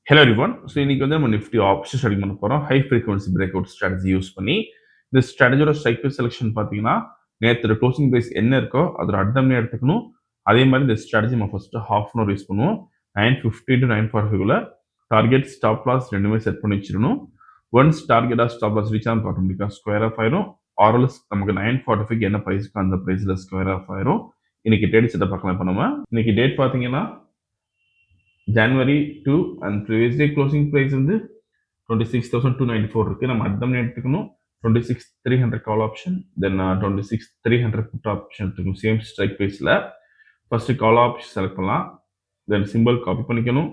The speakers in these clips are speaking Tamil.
Hello everyone. ஸோ இன்னைக்கு வந்து நம்ம நிஃப்டி ஆப்ஷன் ஸ்டடி பண்ண போகிறோம். High frequency break out strategy use பண்ணி இந்த ஸ்ட்ராட்டஜியோட ஸ்ட்ரைக் ப்ரைஸ் செலெக்ஷன் பார்த்தீங்கன்னா நேற்று க்ளோசிங் ப்ரைஸ் என்ன இருக்கோ அதோட அட்டம்னே எடுத்துக்கணும். அதே மாதிரி இந்த ஸ்ட்ராட்டஜி நம்ம first half an hour use பண்ணுவோம். 9:50 to 9:45 டார்கெட் ஸ்டாப் லாஸ் ரெண்டுமே செட் பண்ணி வச்சிடணும். ஒன்ஸ் டார்கெட்டாக ஸ்டாப் லாஸ் ரீச் ஆகும் ஆட்டோமேட்டிக்காக ஸ்கொயர் ஆஃப் ஆயிரும். ஆர்எல்எஸ் நமக்கு 9:45 என்ன ப்ரைஸ்க்கு அந்த ப்ரைஸில் ஸ்கொயர் ஆஃப் ஆயிரும். இன்னைக்கு டேட் செட்டை பார்க்கலாம். இப்போ நம்ம இன்னைக்கு டேட் பார்த்தீங்கன்னா January 2 and previous day closing price வந்து 26,294 இருக்கு. நம்ம அட்டம் எடுத்துக்கணும். 26,300 call option, then 26,300 put option எடுத்துக்கணும். சேம் ஸ்ட்ரைக் ப்ரைஸில் ஃபர்ஸ்ட் கால் ஆப்ஷன் செலக்ட் பண்ணலாம். தென் சிம்பிள் காப்பி பண்ணிக்கணும்.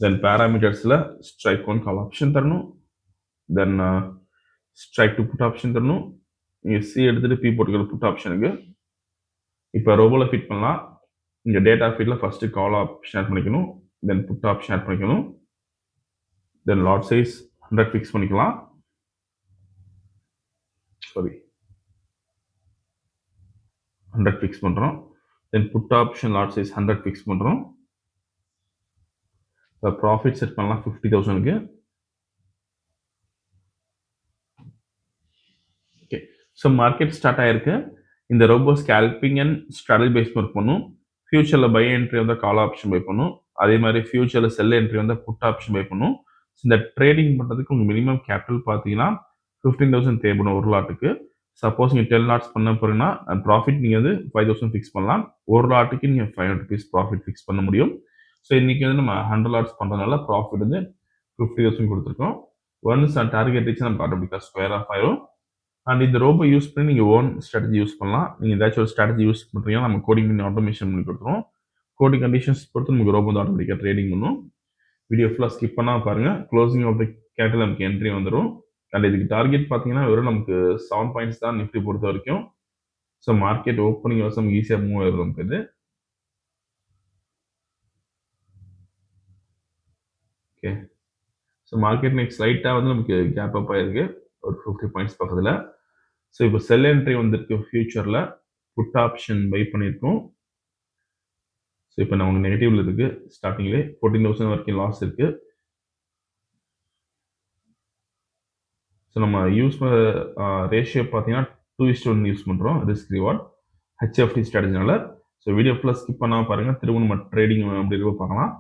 தென் பேராமீட்டர்ஸில் ஸ்ட்ரைக் ஒன் கால் ஆப்ஷன் தரணும். Then strike two put option தரணும். நீங்கள் சி எடுத்துகிட்டு பி போட்டுக்கிற புட் ஆப்ஷனுக்கு இப்போ ரோபோவில் ஃபிட் பண்ணலாம். இங்கே டேட்டா ஃபீல்டில் ஃபஸ்ட்டு கால் ஆப்ஷன் ஆட் பண்ணிக்கணும். தென் புட் ஆப்ஷன் ஆட் பண்ணிக்கணும். தென் லாட் சைஸ் 100 ஃபிக்ஸ் பண்ணிக்கலாம். 100 ஃபிக்ஸ் பண்ணுறோம். Then put option lot size 100 fix பண்ணுறோம். இப்போ ப்ராஃபிட் செட் பண்ணலாம் 50,000க்கு. ஓகே, ஸோ மார்க்கெட் ஸ்டார்ட் ஆகிருக்கு. இந்த robo scalping and strategy base work பண்ணும். ஃபியூச்சரில் பை என்ட்ரி வந்து கால் ஆப்ஷன் பை பண்ணும். அதே மாதிரி ஃபியூச்சரில் செல் என்ட்ரி வந்து புட் ஆப்ஷன் பை பண்ணும். இந்த ட்ரேடிங் பண்ணுறதுக்கு உங்கள் மினிமம் கேபிட்டல் பார்த்தீங்கன்னா 15,000 தேவைப்படும் ஒரு லாட்டுக்கு. சப்போஸ் நீங்கள் 10 லாட்ஸ் பண்ண போகிறீங்கன்னா ப்ராஃபிட் நீங்கள் வந்து 5,000 ஃபிக்ஸ் பண்ணலாம். ஒரு லாட்டுக்கு நீங்கள் 500 rupees ப்ராஃபிட் ஃபிக்ஸ் பண்ண முடியும். ஸோ இன்றைக்கி வந்து நம்ம 100 லாட்ஸ் பண்ணுறதுனால ப்ராஃபிட் வந்து 50,000 கொடுத்துருக்கோம். ஒன்ஸ் டார்கெட் ரீச் நம்ம ஆட்டோமேட்டிக்காக ஸ்கொயர் ஆஃப் ஆயிரும். அண்ட் இந்த ரோபோ யூஸ் பண்ணி நீங்கள் ஓன் ஸ்ட்ராட்டஜி யூஸ் பண்ணலாம். நீங்கள் ஏதாச்சும் ஒரு ஸ்ட்ராட்டஜி யூஸ் பண்ணுறீங்கன்னா நம்ம கோடிங் பண்ணி ஆட்டோமேஷன் பண்ணி கொடுத்துருவோம். கோடிங் கண்டிஷன்ஸ் பொறுத்து நமக்கு ரோபோ வந்து ஆட்டோமேட்டிக்காக ட்ரேடிங் பண்ணும். வீடியோ ஃபுல்லாக ஸ்கிப் பண்ணால் பாருங்கள். க்ளோசிங் ஆஃப் த கேட்டில் நமக்கு என்ட்ரி வந்துடும். அண்ட் இதுக்கு டார்கெட் பார்த்தீங்கன்னா வெறும் நமக்கு 7 பாயிண்ட்ஸ் தான் நிஃப்டி பொறுத்த வரைக்கும். ஸோ மார்க்கெட் ஓப்பனிங் வசம் நமக்கு ஈஸியாக மூவ் ஆயிடும் நமக்கு இது. ஓகே, ஸோ மார்க்கெட் நெக்ஸ்ட் லைட்டாக வந்து நமக்கு கேப் அப் ஆயிருக்கு ஒரு 50 பாயிண்ட்ஸ் பக்கத்தில். ஸோ இப்போ செல் என்ட்ரி வந்திருக்கு. ஃபியூச்சரில் புட் ஆப்ஷன் பை பண்ணியிருக்கோம். ஸோ இப்போ நமக்கு நெகட்டிவ்ல இருக்குது. ஸ்டார்டிங்லேயே 14,000 வரைக்கும் லாஸ் இருக்குது. ஸோ நம்ம யூஸ் பண்ணுற ரேஷியோ பார்த்தீங்கன்னா 2:1 யூஸ் பண்ணுறோம். ரிஸ்க் ரிவார்ட் ஹெச்எஃப்டி ஸ்ட்ராட்டஜினால. ஸோ வீடியோ ஃபுல்லாக ஸ்கிப் பண்ணாமல் பாருங்கள். திரும்ப நம்ம ட்ரேடிங் அப்படி இருக்க பார்க்கலாம்.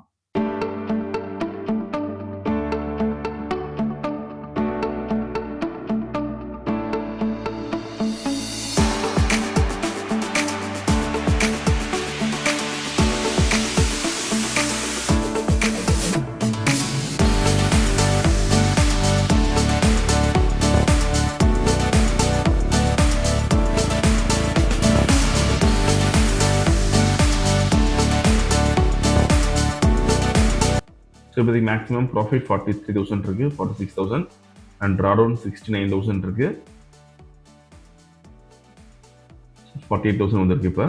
ஸோ இப்போதைக்கு மேக்ஸிமம் ப்ராஃபிட் 43,000 இருக்குது, 46,000 அண்ட் ட்ராடவுன் 69,000 இருக்குது, 48,000 வந்துருக்கு. இப்போ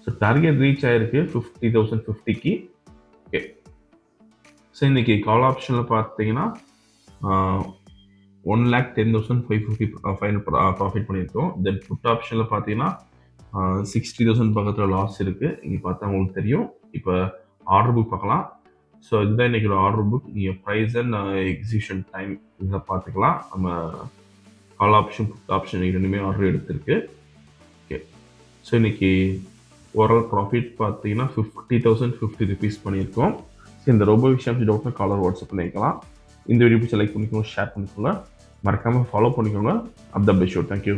ஸோ டார்கெட் ரீச் ஆகிருக்கு 50,050க்கு. ஓகே, ஸோ இன்னைக்கு கால் ஆப்ஷனில் பார்த்தீங்கன்னா 1,10,550 ப்ராஃபிட் பண்ணியிருக்கோம். தென் புட் ஆப்ஷனில் பார்த்தீங்கன்னா 60,000 பக்கத்தில் லாஸ் இருக்குது. இங்கே பார்த்தா உங்களுக்கு தெரியும். இப்போ ஆர்டர் புக் பார்க்கலாம். ஸோ இதுதான் இன்றைக்கி ஆர்டர் புக். நீங்கள் ப்ரைஸ் அண்ட் எக்ஸிக்யூஷன் டைம் இதில் பார்த்துக்கலாம். நம்ம கால் ஆப்ஷன் புட் ஆப்ஷன் ரெண்டுமே ஆர்டர் எடுத்திருக்கு. ஓகே, ஸோ இன்றைக்கி ஓவரால் ப்ராஃபிட் பார்த்தீங்கன்னா 50,050 rupees பண்ணியிருக்கோம். ஸோ இந்த ரோபோ விஷயம் டவுட்னா காலர் வாட்ஸ்அப் பண்ணிக்கலாம். இந்த வீடியோ பிடிச்ச லைக் பண்ணிக்கோங்க, ஷேர் பண்ணிக்கோங்க, மறக்காமல் ஃபாலோ பண்ணிக்கோங்க. அப்தான் பெஸ்ட் ஷோ. தேங்க்யூ.